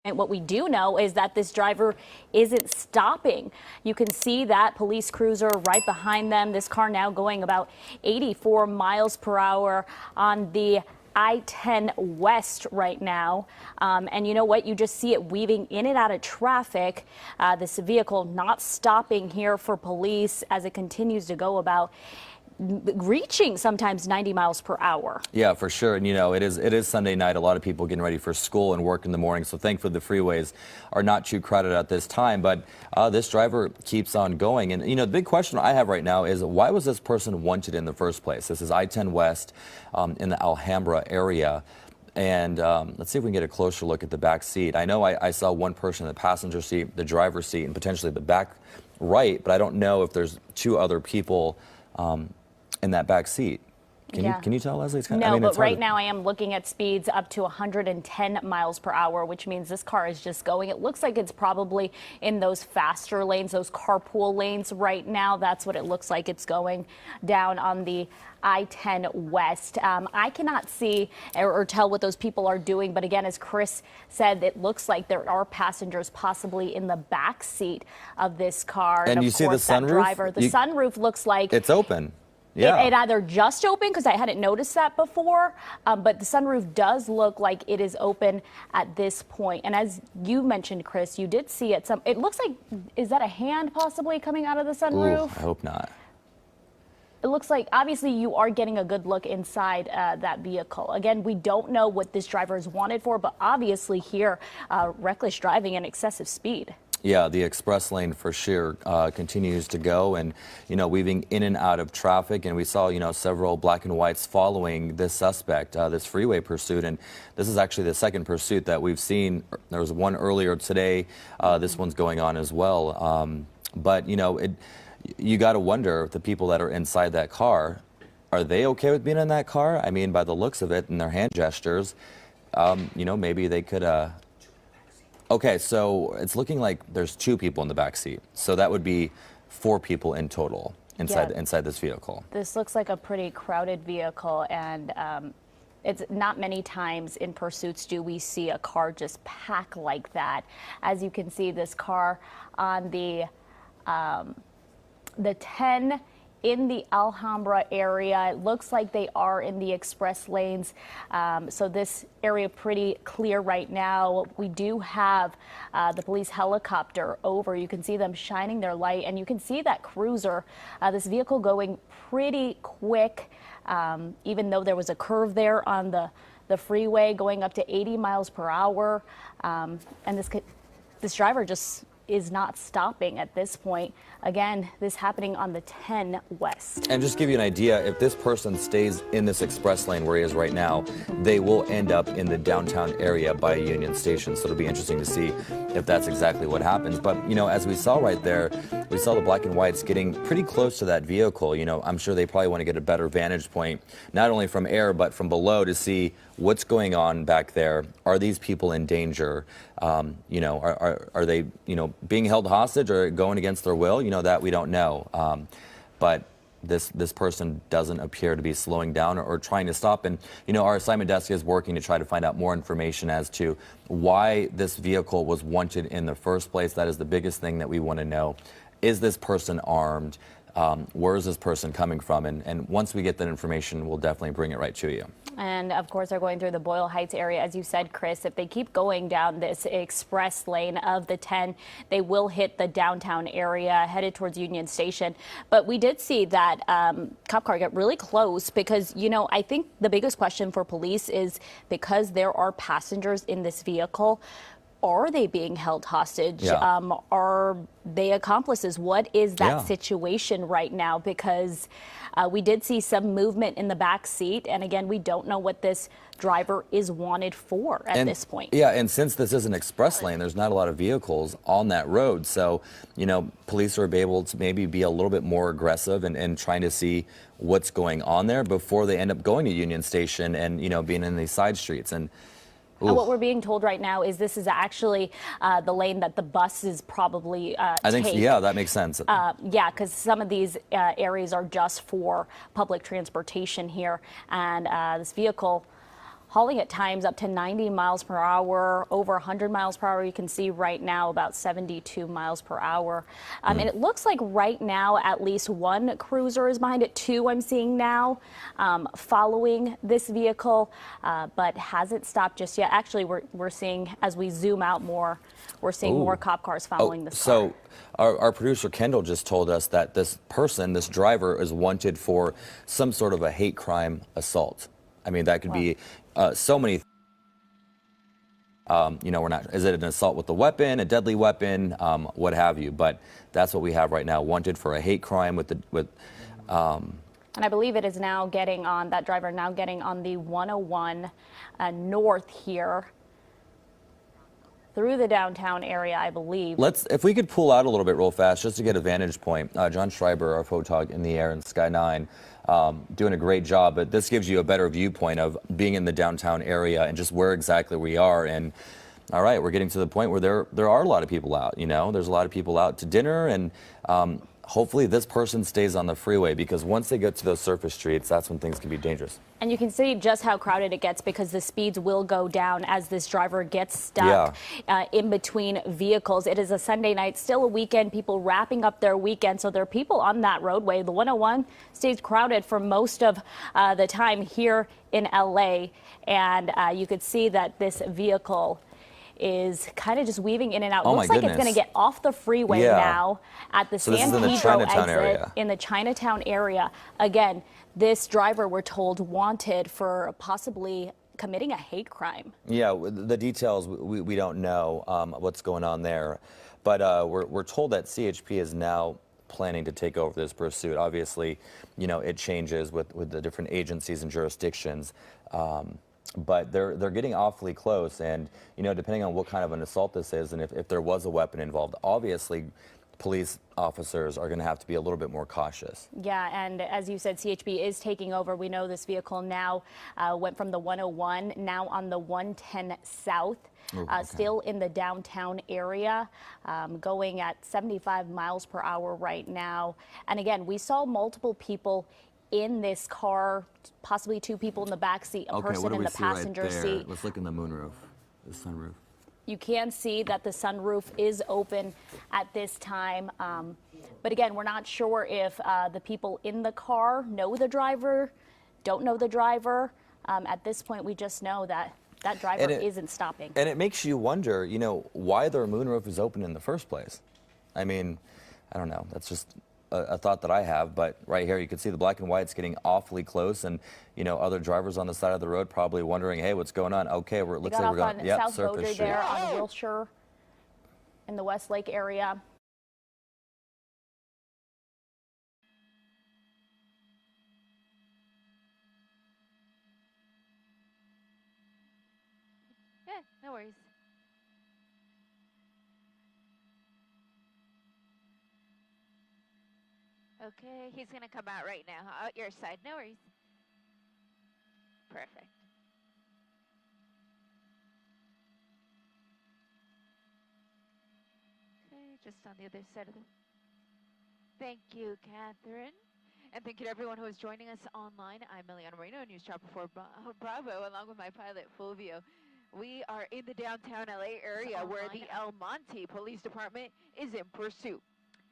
And what we do know is that this driver isn't stopping. You can see that police cruiser right behind them. This car now going about 84 miles per hour on the I-10 West right now. And you know what? You just see it weaving in and out of traffic. This vehicle not stopping here for police as it continues to go about reaching sometimes 90 miles per hour. Yeah, for sure. And you know, it is Sunday night. A lot of people getting ready for school and work in the morning. So thankfully the freeways are not too crowded at this time. But this driver keeps on going. And you know, the big question I have right now is why was this person wanted in the first place? This is I-10 West in the Alhambra area. And let's see if we can get a closer look at the back seat. I know I saw one person in the passenger seat, the driver's seat, and potentially the back right, but I don't know if there's two other people in that back seat. Can you tell, Leslie? It's kind of, but right now I am looking at speeds up to 110 miles per hour, which means this car is just going. It looks like it's probably in those faster lanes, those carpool lanes right now. That's what it looks like. It's going down on the I-10 West. I cannot see or tell what those people are doing, but again, as Chris said, it looks like there are passengers possibly in the back seat of this car. And of you see the course, that sunroof? Driver, the sunroof looks like it's open. Yeah. It either just opened, because I hadn't noticed that before, but the sunroof does look like it is open at this point. And as you mentioned, Chris, you did see it. It looks like, is that a hand possibly coming out of the sunroof? Ooh, I hope not. It looks like, obviously, you are getting a good look inside that vehicle. Again, we don't know what this driver is wanted for, but obviously here, reckless driving and excessive speed. Yeah, the express lane for sure continues to go and, you know, weaving in and out of traffic. And we saw, you know, several black and whites following this suspect, this freeway pursuit. And this is actually the second pursuit that we've seen. There was one earlier today. This one's going on as well. But, you know, you got to wonder if the people that are inside that car, are they okay with being in that car? I mean, by the looks of it and their hand gestures, you know, maybe they could... Okay, so it's looking like there's two people in the back seat. So that would be 4 people in total inside this vehicle. This looks like a pretty crowded vehicle, and it's not many times in pursuits do we see a car just pack like that. As you can see, this car on the 10 in the Alhambra area. It looks like they are in the express lanes. So this area pretty clear right now. We do have the police helicopter over. You can see them shining their light, and you can see that cruiser, this vehicle going pretty quick, even though there was a curve there on the freeway going up to 80 miles per hour. And this driver just is not stopping at this point. Again, this happening on the 10 West. And just give you an idea, if this person stays in this express lane where he is right now, they will end up in the downtown area by Union Station. So it'll be interesting to see if that's exactly what happens. But, you know, as we saw right there, we saw the black and whites getting pretty close to that vehicle. You know, I'm sure they probably want to get a better vantage point, not only from air, but from below to see what's going on back there. Are these people in danger? You know, are they, you know, being held hostage or going against their will? You know, that we don't know. But this person doesn't appear to be slowing down or trying to stop. And, you know, our assignment desk is working to try to find out more information as to why this vehicle was wanted in the first place. That is the biggest thing that we want to know. Is this person armed? Where is this person coming from? And once we get that information, we'll definitely bring it right to you. And of course, they're going through the Boyle Heights area. As you said, Chris, if they keep going down this express lane of the 10, they will hit the downtown area headed towards Union Station. But we did see that cop car get really close because, you know, I think the biggest question for police is because there are passengers in this vehicle, are they being held hostage? Yeah. Are they accomplices? What is that situation right now? Because we did see some movement in the back seat. And again, we don't know what this driver is wanted for at this point. Yeah, and since this is an express lane, there's not a lot of vehicles on that road. So, you know, police are able to maybe be a little bit more aggressive and trying to see what's going on there before they end up going to Union Station and, you know, being in these side streets. And what we're being told right now is this is actually the lane that the bus is probably I think, yeah, that makes sense. Yeah, because some of these areas are just for public transportation here. And this vehicle hauling at times up to 90 miles per hour, over 100 miles per hour. You can see right now about 72 miles per hour. And it looks like right now at least one cruiser is behind it. Two I'm seeing now following this vehicle, but hasn't stopped just yet. Actually, we're seeing, as we zoom out more, we're seeing more cop cars following this car. So our producer Kendall just told us that this person, this driver, is wanted for some sort of a hate crime assault. I mean, that could be so many. You know, is it an assault with a weapon, a deadly weapon, what have you? But that's what we have right now, wanted for a hate crime and I believe it is now getting on, that driver now getting on the 101 north here through the downtown area, I believe. If we could pull out a little bit real fast, just to get a vantage point. John Schreiber, our photog in the air in Sky 9, doing a great job, but this gives you a better viewpoint of being in the downtown area and just where exactly we are. And all right, we're getting to the point where there are a lot of people out, you know, there's a lot of people out to dinner, and hopefully this person stays on the freeway, because once they get to those surface streets, that's when things can be dangerous. And you can see just how crowded it gets, because the speeds will go down as this driver gets stuck in between vehicles. It is a Sunday night, still a weekend, people wrapping up their weekend. So there are people on that roadway. The 101 stays crowded for most of the time here in LA. And you could see that this vehicle is kind of just weaving in and out. Looks like it's going to get off the freeway now at the San Gabriel exit in the Chinatown area. Again, this driver, we're told, wanted for possibly committing a hate crime. Yeah, the details, we don't know what's going on there. But we're told that CHP is now planning to take over this pursuit. Obviously, you know, it changes with the different agencies and jurisdictions. But they're getting awfully close, and you know, depending on what kind of an assault this is, and if there was a weapon involved, obviously police officers are going to have to be a little bit more cautious. Yeah, and as you said, CHP is taking over. We know this vehicle now went from the 101, now on the 110 South. Still in the downtown area, going at 75 miles per hour right now. And again, we saw multiple people in this car, possibly two people in the back seat, a person in the passenger seat. Let's look in the moonroof, the sunroof. You can see that the sunroof is open at this time. But again, we're not sure if the people in the car know the driver, don't know the driver. At this point, we just know that that driver isn't stopping. And it makes you wonder, you know, why their moonroof is open in the first place. I mean, I don't know. That's just a thought that I have, but right here you can see the black and white's getting awfully close, and you know, other drivers on the side of the road probably wondering, hey, what's going on? Okay, it looks like we're going South surface street. There on Wilshire in the Westlake area. Yeah, no worries. Okay, he's going to come out right now. Out your side. No worries. Perfect. Okay, just on the other side of the... Thank you, Catherine. And thank you to everyone who is joining us online. I'm Miliana Moreno, News Chopper 4 Bravo, along with my pilot, Fulvio. We are in the downtown LA area where the El Monte Police Department is in pursuit.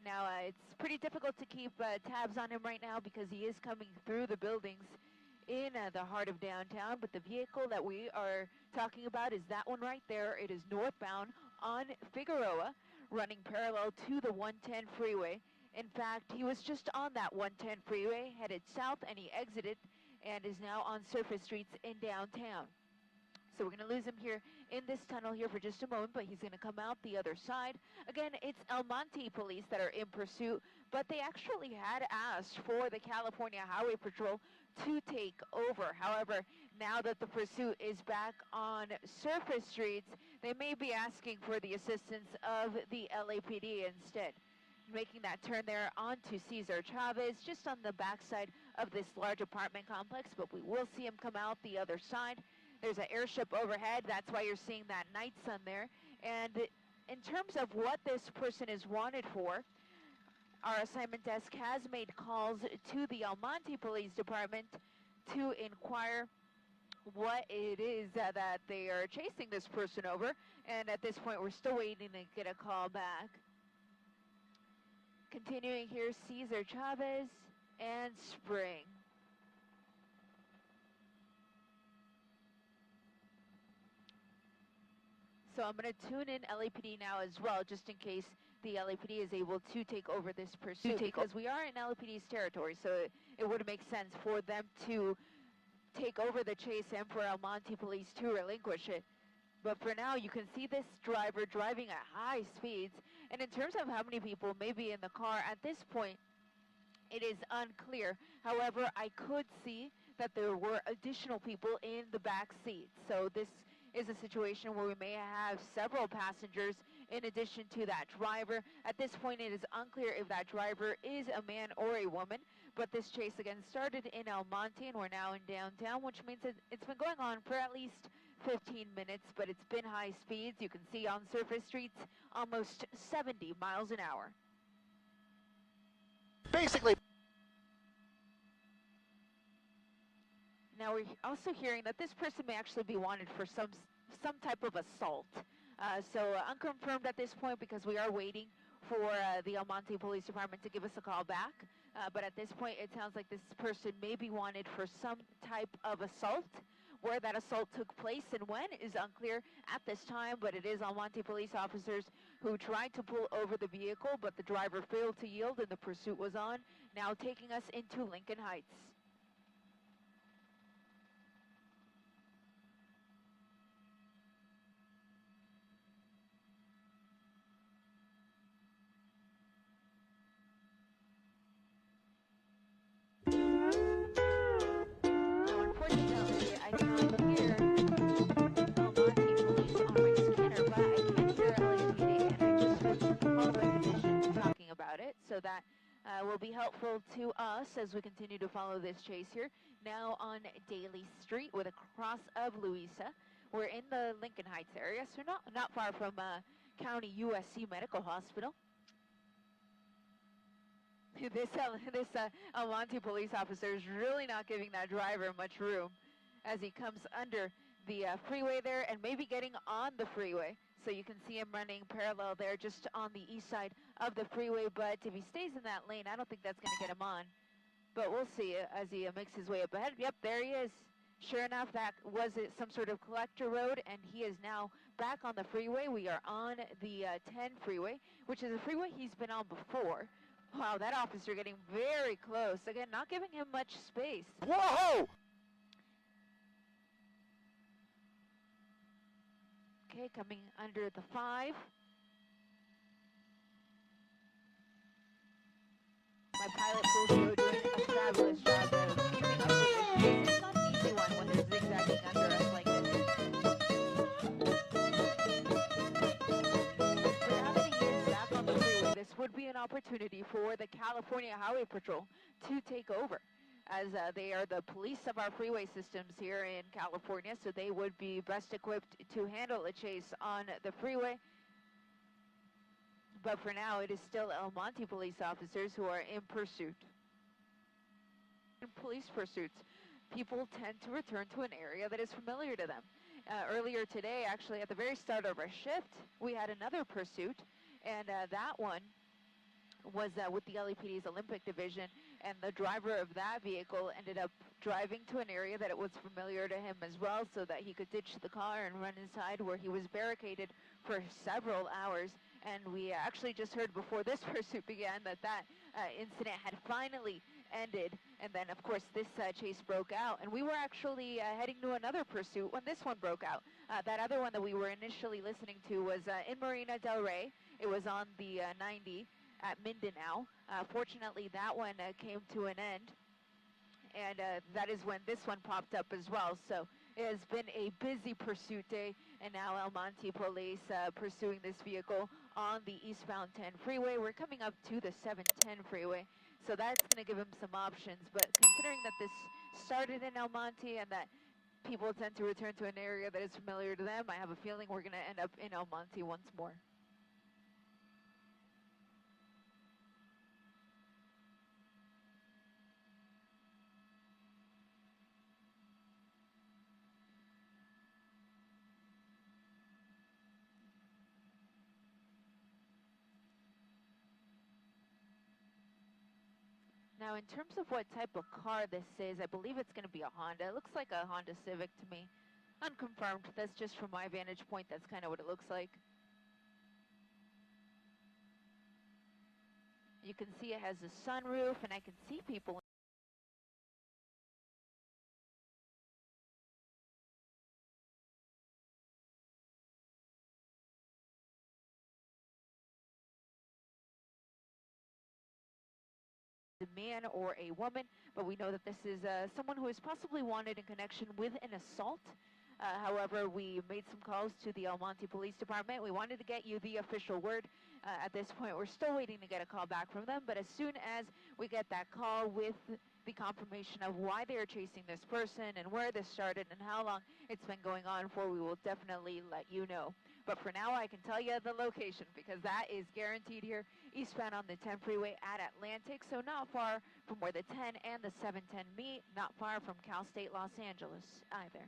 Now, it's pretty difficult to keep tabs on him right now because he is coming through the buildings in the heart of downtown. But the vehicle that we are talking about is that one right there. It is northbound on Figueroa, running parallel to the 110 freeway. In fact, he was just on that 110 freeway, headed south, and he exited and is now on surface streets in downtown. So we're going to lose him here in this tunnel here for just a moment, but he's going to come out the other side. Again, it's El Monte police that are in pursuit, but they actually had asked for the California Highway Patrol to take over. However, now that the pursuit is back on surface streets, they may be asking for the assistance of the LAPD instead. Making that turn there onto Cesar Chavez, just on the backside of this large apartment complex, but we will see him come out the other side. There's an airship overhead. That's why you're seeing that night sun there. And in terms of what this person is wanted for, our assignment desk has made calls to the El Monte Police Department to inquire what it is that they are chasing this person over. And at this point, we're still waiting to get a call back. Continuing here, Cesar Chavez and Spring. So I'm going to tune in LAPD now as well, just in case the LAPD is able to take over this pursuit, because we are in LAPD's territory, so it would make sense for them to take over the chase and for El Monte police to relinquish it. But for now, you can see this driver driving at high speeds, and in terms of how many people may be in the car, at this point, it is unclear. However, I could see that there were additional people in the back seat, so this is a situation where we may have several passengers in addition to that driver. At this point, it is unclear if that driver is a man or a woman, but this chase again started in El Monte, and we're now in downtown, which means it's been going on for at least 15 minutes, but it's been high speeds. You can see on surface streets almost 70 miles an hour. Basically. Now we're also hearing that this person may actually be wanted for some type of assault. So unconfirmed at this point, because we are waiting for the El Monte Police Department to give us a call back. But at this point, it sounds like this person may be wanted for some type of assault. Where that assault took place and when is unclear at this time, but it is El Monte police officers who tried to pull over the vehicle, but the driver failed to yield and the pursuit was on, now taking us into Lincoln Heights. So that will be helpful to us as we continue to follow this chase here. Now on Daly Street with a cross of Louisa. We're in the Lincoln Heights area, so not far from County USC Medical Hospital. This El Monte police officer is really not giving that driver much room as he comes under the freeway there and maybe getting on the freeway. So you can see him running parallel there just on the east side of the freeway, but if he stays in that lane, I don't think that's going to get him on. But we'll see as he makes his way up ahead. Yep, there he is. Sure enough, that was some sort of collector road, and he is now back on the freeway. We are on the 10 freeway, which is a freeway he's been on before. Wow, that officer getting very close. Again, not giving him much space. Whoa! Okay, coming under the 5. My pilot Fulvio doing a fabulous job of keeping up with this. It's not an easy one when they're zigzagging under us like this. But now that he is back on the freeway, this would be an opportunity for the California Highway Patrol to take over, as they are the police of our freeway systems here in California, so they would be best equipped to handle a chase on the freeway. But for now, it is still El Monte police officers who are in pursuit. In police pursuits, people tend to return to an area that is familiar to them. Earlier today, actually at the very start of our shift, we had another pursuit, and that one was with the LAPD's Olympic Division, and the driver of that vehicle ended up driving to an area that it was familiar to him as well, so that he could ditch the car and run inside, where he was barricaded for several hours. And we actually just heard before this pursuit began that incident had finally ended, and then of course this chase broke out, and we were actually heading to another pursuit when this one broke out. That other one that we were initially listening to was in Marina del Rey. It was on the 90 at Mindanao. Fortunately, that one came to an end, and that is when this one popped up as well. So it has been a busy pursuit day, and now El Monte police pursuing this vehicle on the eastbound 10 freeway. We're coming up to the 710 freeway, so that's going to give him some options. But considering that this started in El Monte and that people tend to return to an area that is familiar to them, I have a feeling we're going to end up in El Monte once more. Now, in terms of what type of car this is, I believe it's going to be a Honda. It looks like a Honda Civic to me. Unconfirmed. That's just from my vantage point. That's kind of what it looks like. You can see it has a sunroof, and I can see people. A man or a woman, but we know that this is someone who is possibly wanted in connection with an assault. However, we made some calls to the El Monte Police Department. We wanted to get you the official word. At this point, we're still waiting to get a call back from them, but as soon as we get that call with the confirmation of why they are chasing this person and where this started and how long it's been going on for, we will definitely let you know. But for now, I can tell you the location because that is guaranteed here, eastbound on the 10 freeway at Atlantic, so not far from where the 10 and the 710 meet, not far from Cal State Los Angeles either.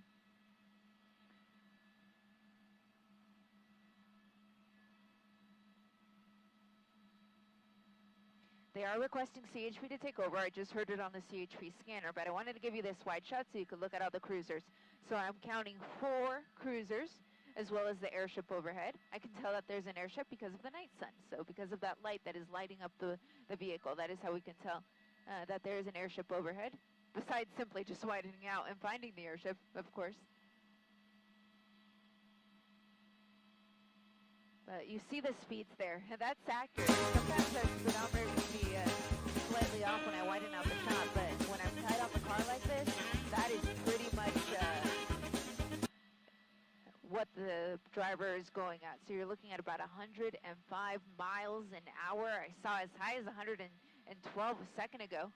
They are requesting CHP to take over. I just heard it on the CHP scanner, but I wanted to give you this wide shot so you could look at all the cruisers. So I'm counting 4 cruisers, as well as the airship overhead. I can tell that there's an airship because of the night sun. So because of that light that is lighting up the vehicle, that is how we can tell that there is an airship overhead, besides simply just widening out and finding the airship, of course. But you see the speeds there, and that's accurate. Sometimes the speedometer can be slightly off when I widen out the shot, but when I'm tied on the car like this, that is pretty much what the driver is going at. So you're looking at about 105 miles an hour. I saw as high as 112 a second ago.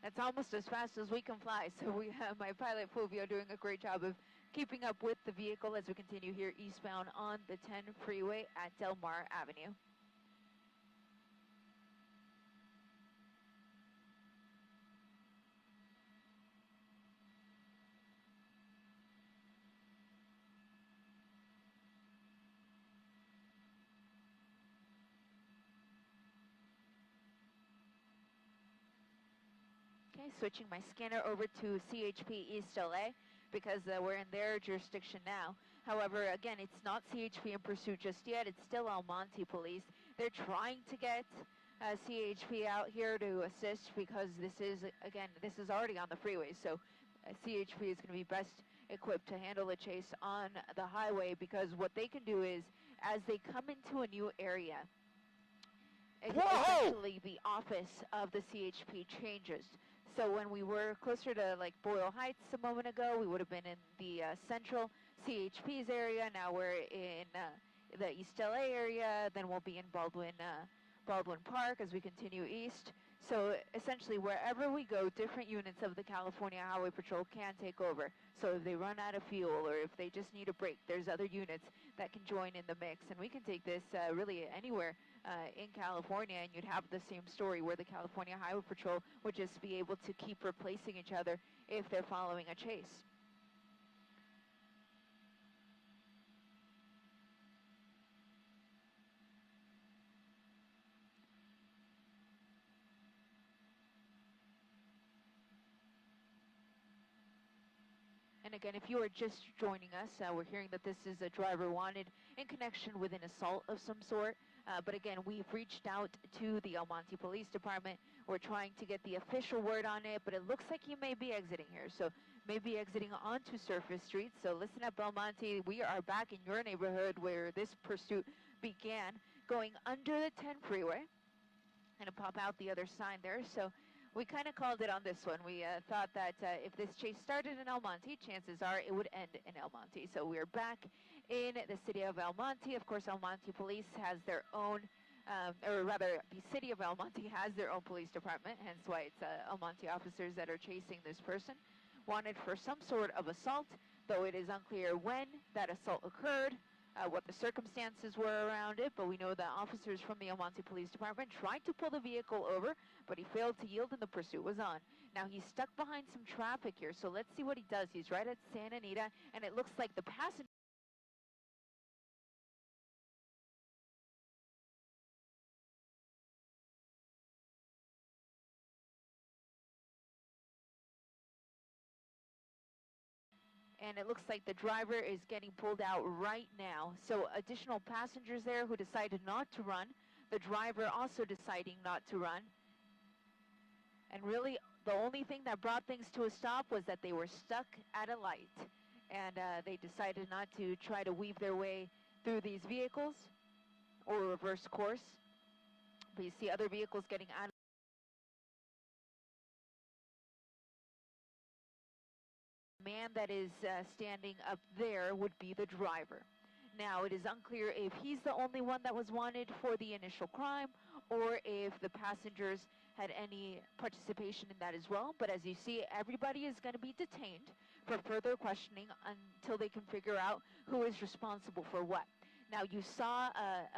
That's almost as fast as we can fly. So we have my pilot Fulvio doing a great job of keeping up with the vehicle as we continue here eastbound on the 10 freeway at Del Mar Avenue. Okay, switching my scanner over to CHP East LA because we're in their jurisdiction now. However, again, it's not CHP in pursuit just yet. It's still El Monte Police. They're trying to get CHP out here to assist because this is, again, this is already on the freeway. So CHP is going to be best equipped to handle the chase on the highway because what they can do is, as they come into a new area, essentially the office of the CHP changes. So when we were closer to like Boyle Heights a moment ago, we would have been in the central CHP's area. Now we're in the East LA area. Then we'll be in Baldwin Park as we continue east. So essentially wherever we go, different units of the California Highway Patrol can take over. So if they run out of fuel or if they just need a break, there's other units that can join in the mix. And we can take this really anywhere in California, and you'd have the same story where the California Highway Patrol would just be able to keep replacing each other if they're following a chase. And again, if you are just joining us, we're hearing that this is a driver wanted in connection with an assault of some sort. But again, we've reached out to the El Monte Police Department. We're trying to get the official word on it, but it looks like he may be exiting here. So maybe exiting onto Surface Street. So listen up, El Monte. We are back in your neighborhood where this pursuit began, going under the 10 freeway. And pop out the other sign there. So we kind of called it on this one. We thought that if this chase started in El Monte, chances are it would end in El Monte. So we're back in the city of El Monte. Of course, El Monte Police has their own, or rather, the city of El Monte has their own police department, hence why it's El Monte officers that are chasing this person, wanted for some sort of assault, though it is unclear when that assault occurred, what the circumstances were around it, but we know that officers from the El Monte Police Department tried to pull the vehicle over, but he failed to yield and the pursuit was on. Now he's stuck behind some traffic here, so let's see what he does. He's right at Santa Anita, and it looks like the passenger and it looks like the driver is getting pulled out right now. So additional passengers there who decided not to run, the driver also deciding not to run. And really, the only thing that brought things to a stop was that they were stuck at a light. And they decided not to try to weave their way through these vehicles or reverse course. But you see other vehicles getting out. The man that is standing up there would be the driver. Now, it is unclear if he's the only one that was wanted for the initial crime or if the passengers had any participation in that as well. But as you see, everybody is going to be detained for further questioning until they can figure out who is responsible for what. Now, you saw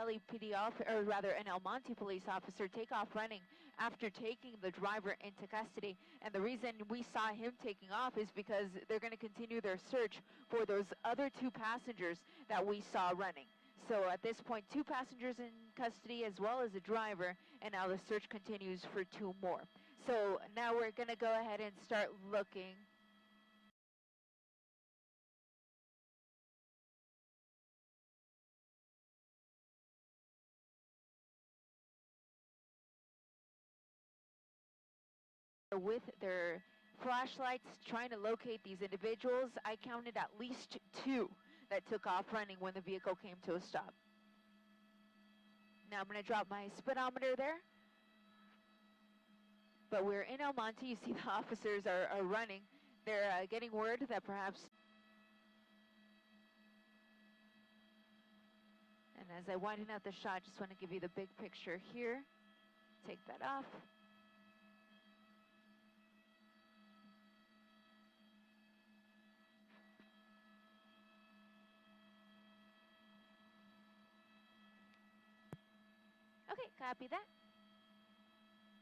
LAPD or rather an El Monte police officer take off running after taking the driver into custody. And the reason we saw him taking off is because they're going to continue their search for those other 2 passengers that we saw running. So at this point, 2 passengers in custody as well as a driver, and now the search continues for 2 more. So now we're going to go ahead and start looking. With their flashlights trying to locate these individuals. I counted at least 2 that took off running when the vehicle came to a stop. Now I'm going to drop my speedometer there. But we're in El Monte. You see the officers are running. They're getting word that perhaps... And as I widen out the shot, just want to give you the big picture here. Take that off. Okay, copy that.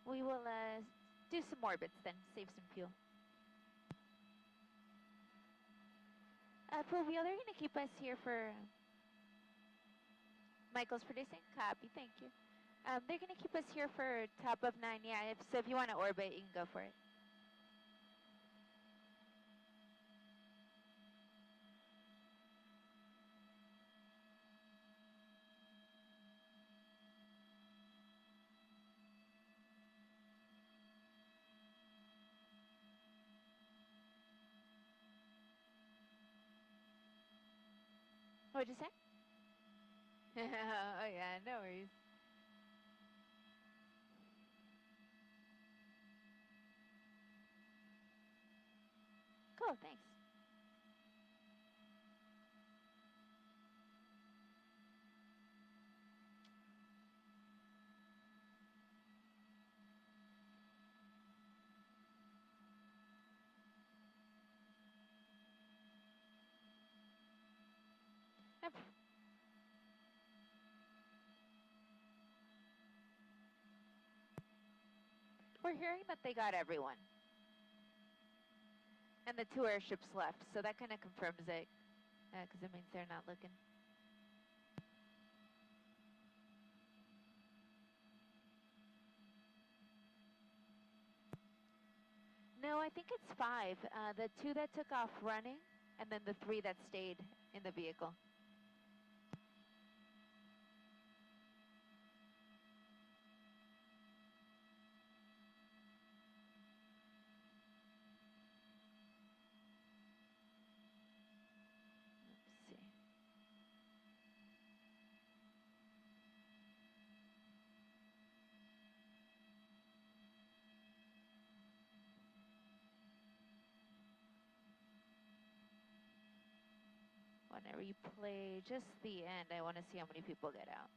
We will do some orbits then, save some fuel. Fulvio, they're going to keep us here for... Michael's producing? Copy, thank you. They're going to keep us here for top of 9, yeah. So if you want to orbit, you can go for it. What'd you say? Oh yeah, no worries. Cool, thanks. Yep. We're hearing that they got everyone. And the 2 airships left, so that kind of confirms it, because it means they're not looking. No, I think it's 5. The 2 that took off running, and then the 3 that stayed in the vehicle. Want to replay just the end. I want to see how many people get out.